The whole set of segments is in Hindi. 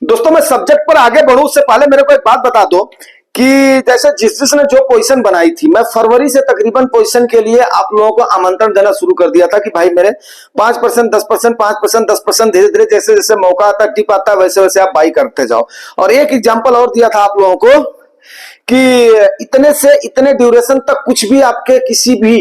दोस्तों मैं सब्जेक्ट पर आगे बढ़ूं उससे पहले मेरे को एक बात बता दो कि जैसे जिसने जो पोजीशन बनाई थी, मैं फरवरी से तकरीबन पोजीशन के लिए आप लोगों को आमंत्रण देना शुरू कर दिया था कि भाई मेरे 5%, 10%, 5%, 10% धीरे धीरे जैसे जैसे मौका आता टिप आता वैसे वैसे आप बाई करते जाओ। और एक एग्जांपल और दिया था आप लोगों को कि इतने से इतने ड्यूरेशन तक कुछ भी आपके किसी भी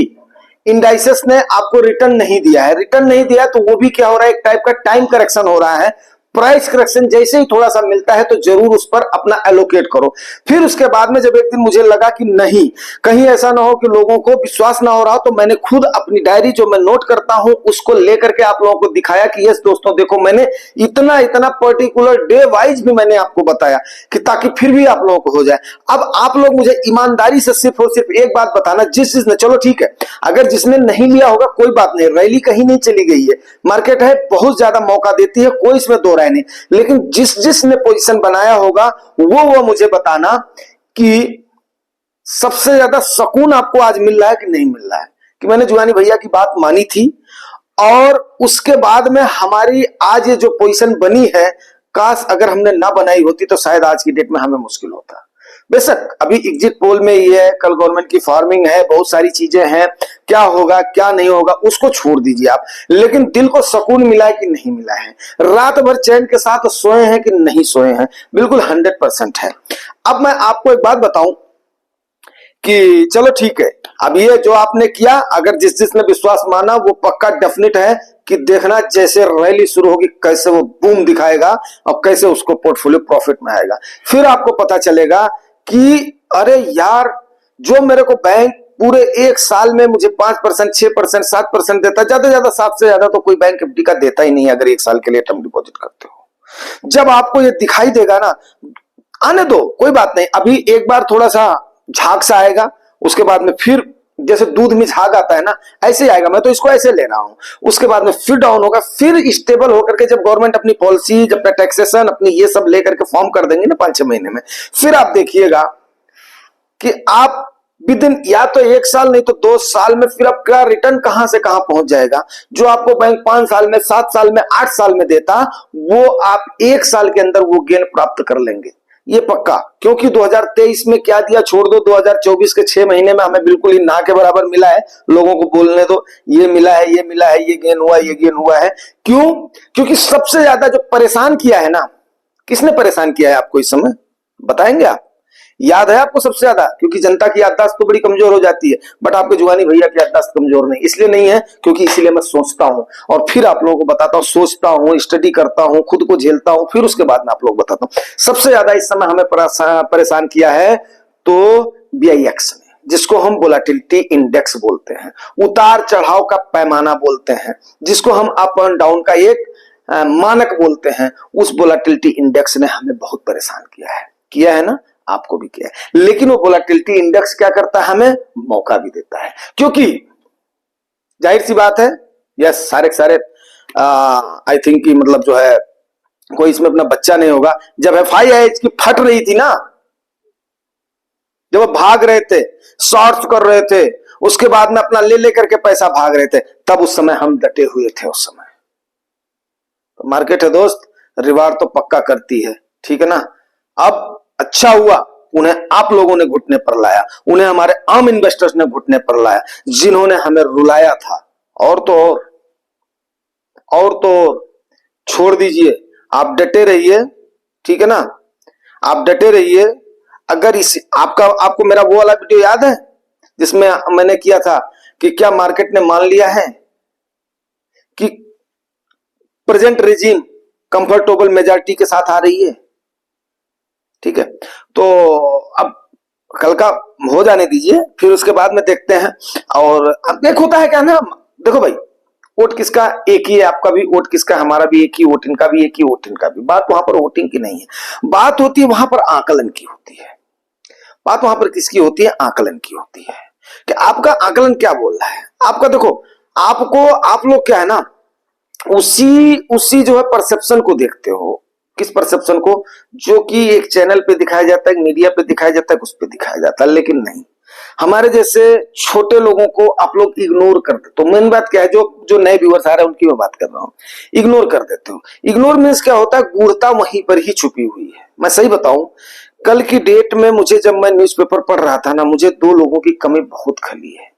इंडाइसेस ने आपको रिटर्न नहीं दिया है। रिटर्न नहीं दिया तो वो भी क्या हो रहा है, एक टाइप का टाइम करेक्शन हो रहा है। प्राइस करेक्शन जैसे ही थोड़ा सा मिलता है तो जरूर उस पर अपना एलोकेट करो। फिर उसके बाद में जब एक दिन मुझे लगा कि नहीं, कहीं ऐसा ना हो कि लोगों को विश्वास ना हो रहा हो, तो मैंने खुद अपनी डायरी जो मैं नोट करता हूं उसको लेकर के आप लोगों को दिखाया कि यस दोस्तों देखो मैंने इतना इतना पर्टिकुलर डे वाइज भी मैंने आपको बताया कि ताकि फिर भी आप लोगों को हो जाए। अब आप लोग मुझे ईमानदारी से सिर्फ और सिर्फ एक बात बताना, जिस जिसने, चलो ठीक है अगर जिसने नहीं लिया होगा कोई बात नहीं, रैली कहीं नहीं चली गई है, मार्केट है बहुत ज्यादा मौका देती है, कोई इसमें दो राय नहीं, लेकिन जिस जिसने पोजीशन बनाया होगा वो मुझे बताना कि सबसे ज्यादा सुकून आपको आज मिल रहा है कि नहीं मिल रहा है कि मैंने जुआनी भैया की बात मानी थी और उसके बाद में हमारी आज ये जो पोजीशन बनी है, काश अगर हमने ना बनाई होती तो शायद आज की डेट में हमें मुश्किल होता। बेशक अभी एग्जिट पोल में ये है, कल गवर्नमेंट की फार्मिंग है, बहुत सारी चीजें हैं, क्या होगा क्या नहीं होगा उसको छोड़ दीजिए आप, लेकिन दिल को सुकून मिला है कि नहीं मिला है, रात भर चैन के साथ सोए हैं कि नहीं सोए हैं, बिल्कुल 100% है। अब मैं आपको एक बात बताऊं कि चलो ठीक है, अब ये जो आपने किया, अगर जिस जिसने विश्वास माना वो पक्का डेफिनेट है कि देखना जैसे रैली शुरू होगी कैसे वो बूम दिखाएगा और कैसे उसको पोर्टफोलियो प्रॉफिट में आएगा। फिर आपको पता चलेगा कि अरे यार, जो मेरे को बैंक पूरे एक साल में मुझे 5%, 6%, 7% देता, ज्यादा ज्यादा 7 से ज्यादा तो कोई बैंक एफडी का देता ही नहीं अगर एक साल के लिए टर्म डिपॉजिट करते हो। जब आपको ये दिखाई देगा ना, आने दो कोई बात नहीं, अभी एक बार थोड़ा सा झाग सा आएगा, उसके बाद में फिर जैसे दूध में झाग आता है ना, ऐसे आएगा, मैं तो इसको ऐसे ले रहा हूं, उसके बाद में फिर डाउन होगा, फिर स्टेबल होकर के जब गवर्नमेंट अपनी पॉलिसी, जब टैक्सेशन अपनी ये सब लेकर के फॉर्म कर देंगे ना 5-6 महीने में, फिर आप देखिएगा कि आप विद इन या तो 1 साल नहीं तो 2 साल में फिर आपका रिटर्न कहां से कहां पहुंच जाएगा। जो आपको बैंक 5 साल में, 7 साल में, 8 साल में देता, वो आप 1 साल के अंदर वो गेन प्राप्त कर लेंगे, ये पक्का। क्योंकि 2023 में क्या दिया छोड़ दो, 2024 के 6 महीने में हमें बिल्कुल ही ना के बराबर मिला है। लोगों को बोलने दो ये मिला है, ये मिला है, ये गेन हुआ, ये गेन हुआ है। क्यों? क्योंकि सबसे ज्यादा जो परेशान किया है ना, किसने परेशान किया है आपको इस समय बताएंगे आप? याद है आपको सबसे ज्यादा? क्योंकि जनता की याददाश्त तो बड़ी कमजोर हो जाती है, बट आपके जुगानी भैया की याददाश्त कमजोर नहीं, इसलिए नहीं है क्योंकि इसीलिए मैं सोचता हूं और फिर आप लोगों को बताता हूं, सोचता हूं, स्टडी करता हूं, खुद को झेलता हूं, फिर उसके बाद में आप लोग बताता हूं। सबसे ज्यादा इस समय हमें परेशान किया है तो BIX ने, जिसको हम वोलेटिलिटी इंडेक्स बोलते हैं, उतार चढ़ाव का पैमाना बोलते हैं, जिसको हम अप एंड डाउन का एक मानक बोलते हैं, उस वोलेटिलिटी इंडेक्स ने हमें बहुत परेशान किया है ना, आपको भी किया है। लेकिन वो वोलेटिलिटी इंडेक्स क्या करता है, हमें मौका भी देता है, क्योंकि जाहिर सी बात है, यस सारे सारे आई थिंक कि मतलब जो है कोई इसमें अपना बच्चा नहीं होगा। जब FII की फट रही थी ना, जब वो भाग रहे थे, शॉर्ट्स कर रहे थे, उसके बाद में अपना ले लेकर के पैसा भाग रहे थे, तब उस समय हम डटे हुए थे। उस समय तो मार्केट है दोस्त, रिवार्ड तो पक्का करती है, ठीक है ना। अब अच्छा हुआ उन्हें आप लोगों ने घुटने पर लाया, उन्हें हमारे आम इन्वेस्टर्स ने घुटने पर लाया, जिन्होंने हमें रुलाया था। और तो छोड़ दीजिए, आप डटे रहिए, ठीक है ना, आप डटे रहिए। अगर इस आपको मेरा वो वाला वीडियो याद है जिसमें मैंने किया था कि क्या मार्केट ने मान लिया है कि प्रेजेंट रेजिम कंफर्टेबल मेजॉरिटी के साथ आ रही है, ठीक है। तो अब कल का हो जाने दीजिए, फिर उसके बाद में देखते हैं। और अब एक होता है क्या ना, देखो भाई, वोट किसका एक ही है, आपका भी वोट किसका, हमारा भी एक ही वोट, इनका भी एक ही वोट, इनका भी। बात वहां पर वोटिंग की नहीं है, बात होती है वहां पर आकलन की होती है। बात वहां पर किसकी होती है? आकलन की होती है कि आपका आकलन क्या बोल रहा है। आपका देखो, आप लोग क्या है ना, उसी जो है परसेप्शन को देखते हो। किस परसेप्शन को? जो कि एक चैनल पे दिखाया जाता है, मीडिया पे दिखाया जाता है, उस पे दिखाया जाता है। लेकिन नहीं, हमारे जैसे छोटे लोगों को आप लोग इग्नोर कर देते हो। मेन बात क्या है, जो जो नए व्यूअर्स आ रहे हैं उनकी मैं बात कर रहा हूँ। इग्नोर कर देते हो। इग्नोर मीन्स क्या होता है, गूढ़ता वहीं पर ही छुपी हुई है। मैं सही बताऊं, कल की डेट में मुझे, जब मैं न्यूज़पेपर पढ़ रहा था ना, मुझे दो लोगों की कमी बहुत खली है।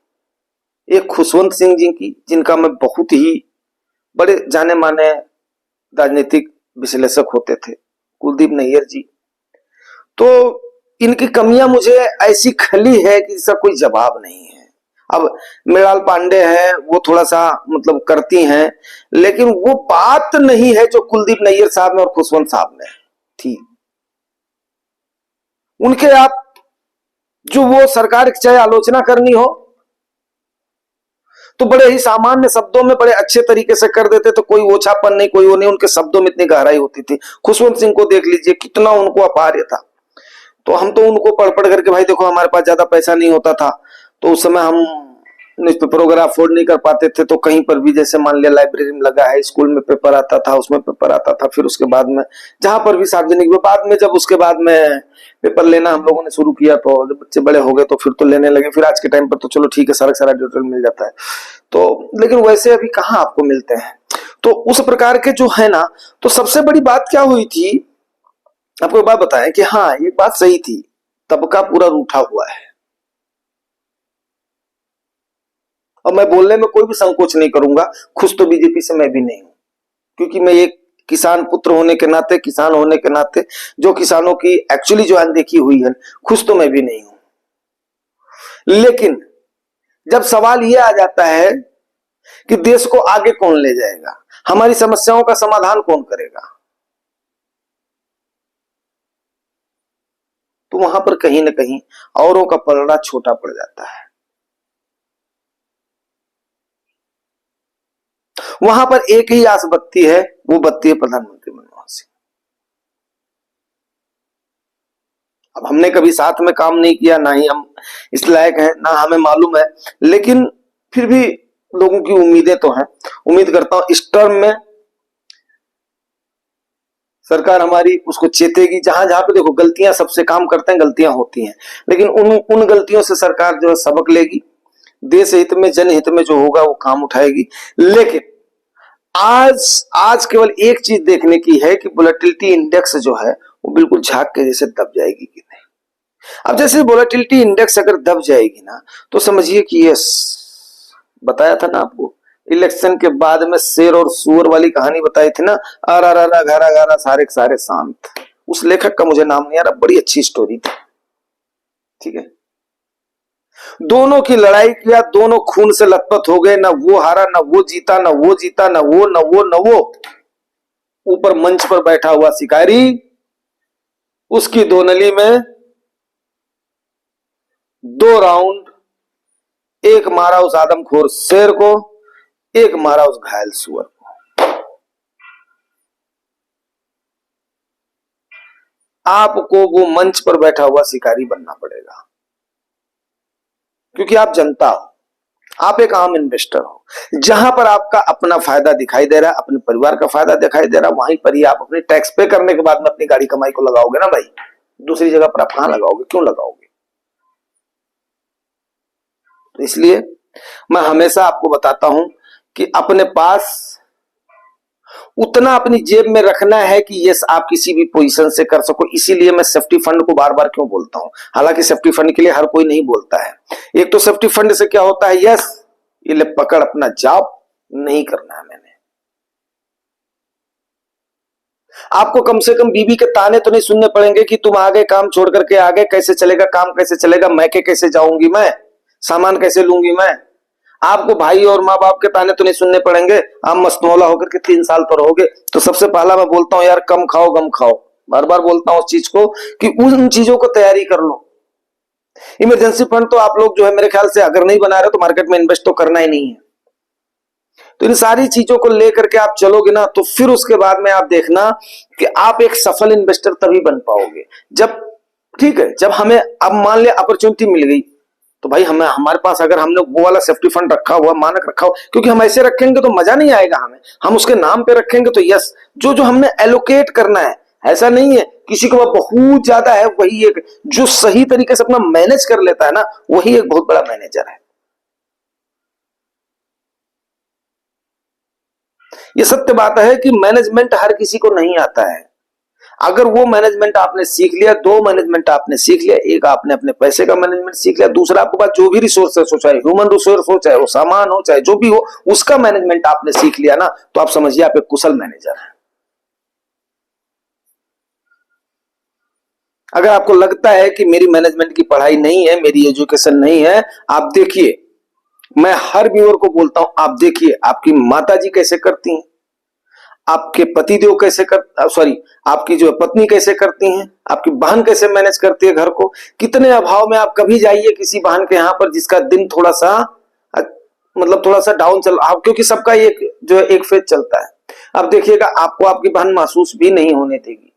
एक खुशवंत सिंह जी की, जिनका मैं बहुत ही बड़े जाने माने राजनीतिक विश्लेषक होते थे, कुलदीप नैयर जी। तो इनकी कमियां मुझे ऐसी खली है कि इसका कोई जवाब नहीं है। अब मृणाल पांडे है, वो थोड़ा सा मतलब करती हैं, लेकिन वो बात नहीं है जो कुलदीप नैयर साहब में और खुशवंत साहब में थी। उनके आप जो वो सरकार की चाहे आलोचना करनी हो तो बड़े ही सामान्य शब्दों में बड़े अच्छे तरीके से कर देते, तो कोई ओछापन नहीं, कोई वो नहीं, उनके शब्दों में इतनी गहराई होती थी। खुशवंत सिंह को देख लीजिए, कितना उनको अपार्य था। तो हम तो उनको पढ़ पढ़ करके, भाई देखो हमारे पास ज्यादा पैसा नहीं होता था, तो उस समय हम न्यूज़पेपर वगैरह अफोर्ड नहीं कर पाते थे, तो कहीं पर भी, जैसे मान लिया लाइब्रेरी में लगा है, स्कूल में पेपर आता था, उसमें पेपर आता था, फिर उसके बाद में जहां पर भी सार्वजनिक, बाद में जब उसके बाद में पेपर लेना हम लोगों ने शुरू किया, तो जब बच्चे बड़े हो गए तो फिर तो लेने लगे। फिर आज के टाइम पर तो चलो ठीक है, सारा सारा डिटेल मिल जाता है, तो लेकिन वैसे अभी कहाँ आपको मिलते हैं। तो उस प्रकार के जो है ना, तो सबसे बड़ी बात क्या हुई थी, आपको एक बात बताएं कि हाँ, ये बात सही थी, तबका पूरा रूठा हुआ है। और मैं बोलने में कोई भी संकोच नहीं करूंगा, खुश तो बीजेपी से मैं भी नहीं हूं, क्योंकि मैं एक किसान पुत्र होने के नाते, किसान होने के नाते, जो किसानों की एक्चुअली जो अनदेखी हुई है, खुश तो मैं भी नहीं हूं। लेकिन जब सवाल यह आ जाता है कि देश को आगे कौन ले जाएगा, हमारी समस्याओं का समाधान कौन करेगा, तो वहां पर कहीं ना कहीं औरों का पलड़ा छोटा पड़ जाता है। वहां पर एक ही आस बत्ती है, वो बत्ती है प्रधानमंत्री मनमोहन सिंह। अब हमने कभी साथ में काम नहीं किया, ना ही हम इस लायक हैं, ना हमें मालूम है, लेकिन फिर भी लोगों की उम्मीदें तो हैं। उम्मीद करता हूं इस टर्म में सरकार हमारी उसको चेतेगी। जहां जहां पे देखो गलतियां सबसे काम करते हैं, गलतियां होती हैं, लेकिन उन गलतियों से सरकार जो है सबक लेगी, देश हित में, जनहित में जो होगा वो काम उठाएगी। लेकिन आज आज केवल एक चीज देखने की है कि वोलेटिलिटी इंडेक्स जो है वो बिल्कुल झाग के जैसे दब जाएगी कि नहीं। अब जैसे वोलेटिलिटी इंडेक्स अगर दब जाएगी ना, तो समझिए कि ये बताया था ना आपको, इलेक्शन के बाद में शेर और सुअर वाली कहानी बताई थी ना, अरा रा घरा घरा सारे सारे शांत। उस लेखक का मुझे नाम नहीं आ रहा, बड़ी अच्छी स्टोरी थी, ठीक है। दोनों की लड़ाई किया, दोनों खून से लथपथ हो गए, ना वो हारा, ना वो जीता, ना वो जीता, ना वो, ना वो, ना वो। ऊपर मंच पर बैठा हुआ शिकारी, उसकी दो नली में 2 राउंड, एक मारा उस आदमखोर शेर को, एक मारा उस घायल सुअर को। आपको वो मंच पर बैठा हुआ शिकारी बनना पड़ेगा, क्योंकि आप जनता हो, आप एक आम इन्वेस्टर हो। जहां पर आपका अपना फायदा दिखाई दे रहा है, अपने परिवार का फायदा दिखाई दे रहा है, वहीं पर ही आप अपने टैक्स पे करने के बाद में अपनी गाड़ी कमाई को लगाओगे ना भाई। दूसरी जगह पर आप कहां लगाओगे, क्यों लगाओगे। तो इसलिए मैं हमेशा आपको बताता हूं कि अपने पास उतना अपनी जेब में रखना है कि यस आप किसी भी पोजीशन से कर सको। इसीलिए मैं सेफ्टी फंड को बार बार क्यों बोलता हूं, हालांकि सेफ्टी फंड के लिए हर कोई नहीं बोलता है। एक तो सेफ्टी फंड से क्या होता है, यस ये ले पकड़, अपना जॉब नहीं करना है मैंने। आपको कम से कम बीवी के ताने तो नहीं सुनने पड़ेंगे कि तुम आगे, काम छोड़ करके आगे, कैसे चलेगा काम, कैसे चलेगा, मैके कैसे जाऊंगी मैं, सामान कैसे लूंगी मैं। आपको भाई और माँ बाप के ताने तो नहीं सुनने पड़ेंगे। आप मस्तमौला होकर के 3 साल तो रहोगे। तो सबसे पहला मैं बोलता हूं यार, कम खाओ गम खाओ। बार बार बोलता हूं उस चीज को कि उन चीजों को तैयारी कर लो। इमरजेंसी फंड तो आप लोग जो है मेरे ख्याल से अगर नहीं बना रहे तो मार्केट में इन्वेस्ट तो करना ही नहीं है। तो इन सारी चीजों को लेकर के आप चलोगे ना, तो फिर उसके बाद में आप देखना कि आप एक सफल इन्वेस्टर तभी बन पाओगे जब, ठीक है, जब हमें अब मान लिया अपॉर्चुनिटी मिल गई, तो भाई हमें, हमारे पास अगर हमने वो वाला सेफ्टी फंड रखा हुआ, मानक रखा हुआ, क्योंकि हम ऐसे रखेंगे तो मजा नहीं आएगा हमें, हम उसके नाम पे रखेंगे तो यस, जो जो हमने एलोकेट करना है, ऐसा नहीं है किसी के पास बहुत ज्यादा है, वही एक जो सही तरीके से अपना मैनेज कर लेता है ना, वही एक बहुत बड़ा मैनेजर है। ये सत्य बात है कि मैनेजमेंट हर किसी को नहीं आता है। अगर वो मैनेजमेंट आपने सीख लिया, दो मैनेजमेंट आपने सीख लिया, एक आपने अपने पैसे का मैनेजमेंट सीख लिया, दूसरा आपके पास जो भी रिसोर्सेस हो, चाहे ह्यूमन रिसोर्स हो, चाहे वो सामान हो, चाहे जो भी हो, उसका मैनेजमेंट आपने सीख लिया ना, तो आप समझिए आप एक कुशल मैनेजर हैं। अगर आपको लगता है कि मेरी मैनेजमेंट की पढ़ाई नहीं है, मेरी एजुकेशन नहीं है, आप देखिए, मैं हर व्यूअर को बोलता हूं, आप देखिए आपकी माता जी कैसे करती हैं, आपके पतिदेव कैसे कर सॉरी आपकी जो पत्नी कैसे करती हैं, आपकी बहन कैसे मैनेज करती है घर को। कितने अभाव में आप कभी जाइए किसी बहन के यहाँ पर जिसका दिन थोड़ा सा मतलब थोड़ा सा डाउन चल रहा, क्योंकि सबका एक जो एक फेज चलता है। अब देखिएगा आपको आपकी बहन महसूस भी नहीं होने देगी,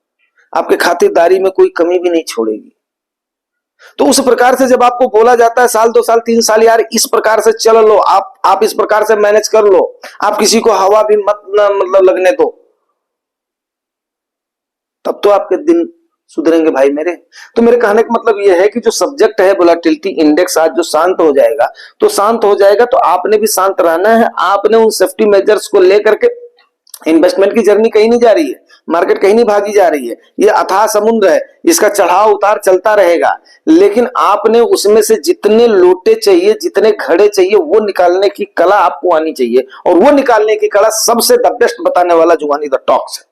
आपके खातिरदारी में कोई कमी भी नहीं छोड़ेगी। तो उस प्रकार से जब आपको बोला जाता है साल 2 साल 3 साल यार इस प्रकार से चल लो, आप इस प्रकार से मैनेज कर लो, आप किसी को हवा भी मत मतलब लगने दो, तब तो आपके दिन सुधरेंगे भाई मेरे। तो मेरे कहने का मतलब यह है कि जो सब्जेक्ट है वोलेटिलिटी इंडेक्स आज जो शांत हो जाएगा, तो शांत हो जाएगा, तो आपने भी शांत रहना है। आपने उन सेफ्टी मेजर्स को लेकर के, इन्वेस्टमेंट की जर्नी कहीं नहीं जा रही है, मार्केट कहीं नहीं भागी जा रही है, ये अथाह समुद्र है, इसका चढ़ाव उतार चलता रहेगा। लेकिन आपने उसमें से जितने लोटे चाहिए, जितने घड़े चाहिए, वो निकालने की कला आपको आनी चाहिए, और वो निकालने की कला सबसे द बेस्ट बताने वाला जुगानी द टॉक्स है।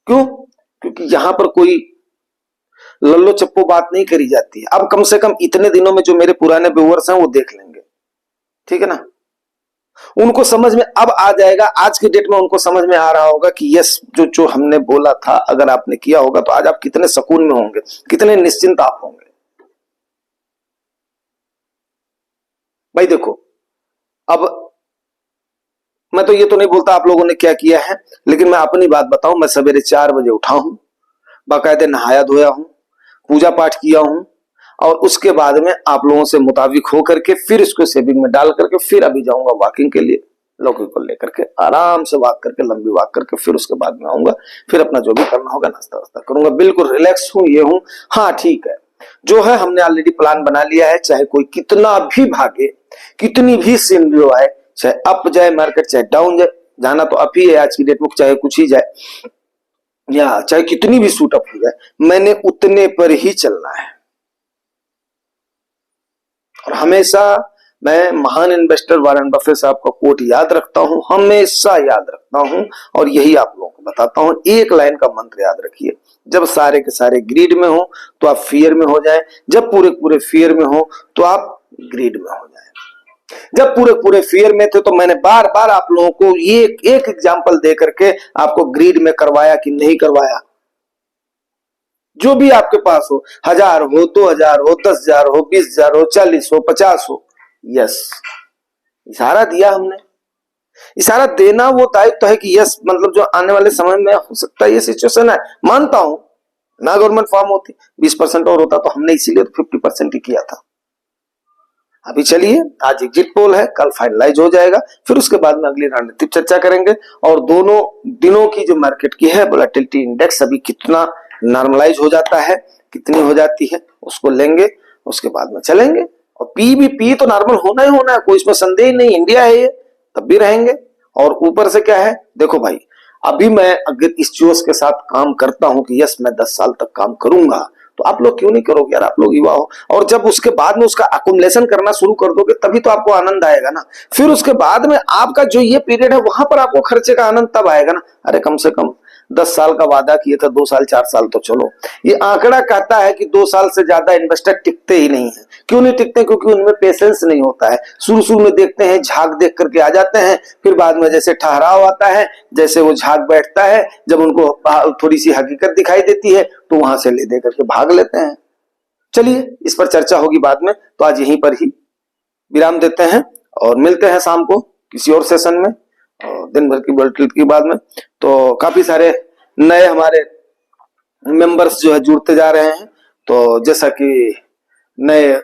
क्यों? क्योंकि यहां पर कोई लल्लो चप्पो बात नहीं करी जाती है। अब कम से कम इतने दिनों में जो मेरे पुराने व्यूअर्स हैं वो देख लेंगे, ठीक है ना, उनको समझ में अब आ जाएगा। आज की डेट में उनको समझ में आ रहा होगा कि यस जो जो हमने बोला था अगर आपने किया होगा तो आज आप कितने सुकून में होंगे, कितने निश्चिंत आप होंगे। भाई देखो, अब मैं तो ये तो नहीं बोलता आप लोगों ने क्या किया है, लेकिन मैं अपनी बात बताऊं, मैं सवेरे 4 बजे उठा हूं, बाकायदे नहाया धोया हूं, पूजा पाठ किया हूं, और उसके बाद में आप लोगों से मुताबिक हो करके फिर इसको सेविंग में डाल करके फिर अभी जाऊंगा वॉकिंग के लिए, लौकी को लेकर के आराम से वॉक करके, लंबी वॉक करके फिर उसके बाद में आऊंगा, फिर अपना जो भी करना होगा नाश्ता वास्ता करूंगा, बिल्कुल रिलैक्स हूं, ये हूं। हाँ ठीक है, जो है हमने ऑलरेडी प्लान बना लिया है, चाहे कोई कितना भी भागे, कितनी भी सिनेरियो आए, चाहे अप जाए मार्केट, चाहे डाउन जाए, जाना तो अप ही है आज की डेट में, चाहे कुछ ही जाए या चाहे कितनी भी सूट अप हो जाए, मैंने उतने पर ही चलना है। और हमेशा मैं महान इन्वेस्टर वॉरेन बफेट साहब का कोट याद रखता हूं, हमेशा याद रखता हूं, और यही आप लोगों को बताता हूं। एक लाइन का मंत्र याद रखिए, जब सारे के सारे ग्रीड में हो तो आप फियर में हो जाए, जब पूरे पूरे फियर में हो तो आप ग्रीड में हो जाए। जब पूरे पूरे फियर में थे तो मैंने बार बार आप लोगों को ये एक एग्जाम्पल दे करके आपको ग्रीड में करवाया कि नहीं करवाया। जो भी आपके पास हो, 1000 हो, 2000 हो, 10,000 हो, 20,000 हो, 40 हो, 50 हो, यस इशारा दिया हमने। इशारा देना वो दायित्व है कि यस मतलब जो आने वाले समय में हो सकता है ये सिचुएशन है, मानता हूं ना गवर्नमेंट फॉर्म होती 20% और होता, तो हमने इसीलिए 50% ही किया था। अभी चलिए, आज एग्जिट पोल है, कल फाइनलाइज हो जाएगा, फिर उसके बाद में अगली रणनीतिक चर्चा करेंगे, और दोनों दिनों की जो मार्केट की है वोलेटिलिटी इंडेक्स अभी कितना नॉर्मलाइज हो जाता है, कितनी हो जाती है, उसको लेंगे, उसके बाद में चलेंगे। और पी तो नॉर्मल होना ही होना है, कोई इसमें संदेह नहीं, इंडिया है ये, तब भी रहेंगे। और ऊपर से क्या है, देखो भाई, अभी मैं अगर इस जोश के साथ काम करता हूं कि यस मैं 10 साल तक काम करूंगा, तो आप लोग क्यों नहीं करोगे यार, आप लोग युवा हो। और जब उसके बाद में उसका अकुमुलेशन करना शुरू कर दोगे तभी तो आपको आनंद आएगा ना। फिर उसके बाद में आपका जो ये पीरियड है वहां पर आपको खर्चे का आनंद तब आएगा ना। अरे कम से कम 10 साल का वादा किए थे, 2 साल 4 साल तो चलो। ये आंकड़ा कहता है कि 2 साल से ज्यादा इन्वेस्टर टिकते ही नहीं है। क्यों नहीं टिकते? क्योंकि उनमें पेशेंस नहीं होता है। शुरू शुरू में देखते हैं, झाग देख करके आ जाते हैं, फिर बाद में जैसे ठहराव आता है, जैसे वो झाग बैठता है, जब उनको थोड़ी सी हकीकत दिखाई देती है तो वहां से ले दे करके भाग लेते हैं। चलिए, इस पर चर्चा होगी बाद में, तो आज यहीं पर ही विराम देते हैं और मिलते हैं शाम को किसी और सेशन में, और दिन भर की वोलेटिलिटी के बाद में। तो काफी सारे नए हमारे मेंबर्स जो है जुड़ते जा रहे हैं, तो जैसा कि नए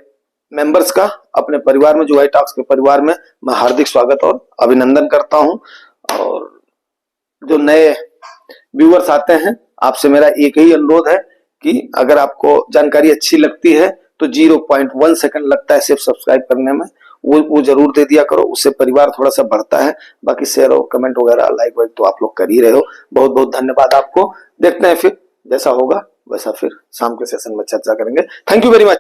मेंबर्स का अपने परिवार में, जो वाई टॉक्स के परिवार में, मैं हार्दिक स्वागत और अभिनंदन करता हूं। और जो नए व्यूअर्स आते हैं, आपसे मेरा एक ही अनुरोध है कि अगर आपको जानकारी अच्छी लगती है तो 0.1 सेकंड लगता है सिर्फ सब्सक्राइब करने में, वो जरूर दे दिया करो, उससे परिवार थोड़ा सा बढ़ता है। बाकी शेयर और कमेंट वगैरह लाइक वाइक तो आप लोग कर ही रहे हो। बहुत बहुत धन्यवाद आपको। देखते हैं फिर जैसा होगा वैसा फिर शाम के सेशन में चर्चा करेंगे। Thank you very much.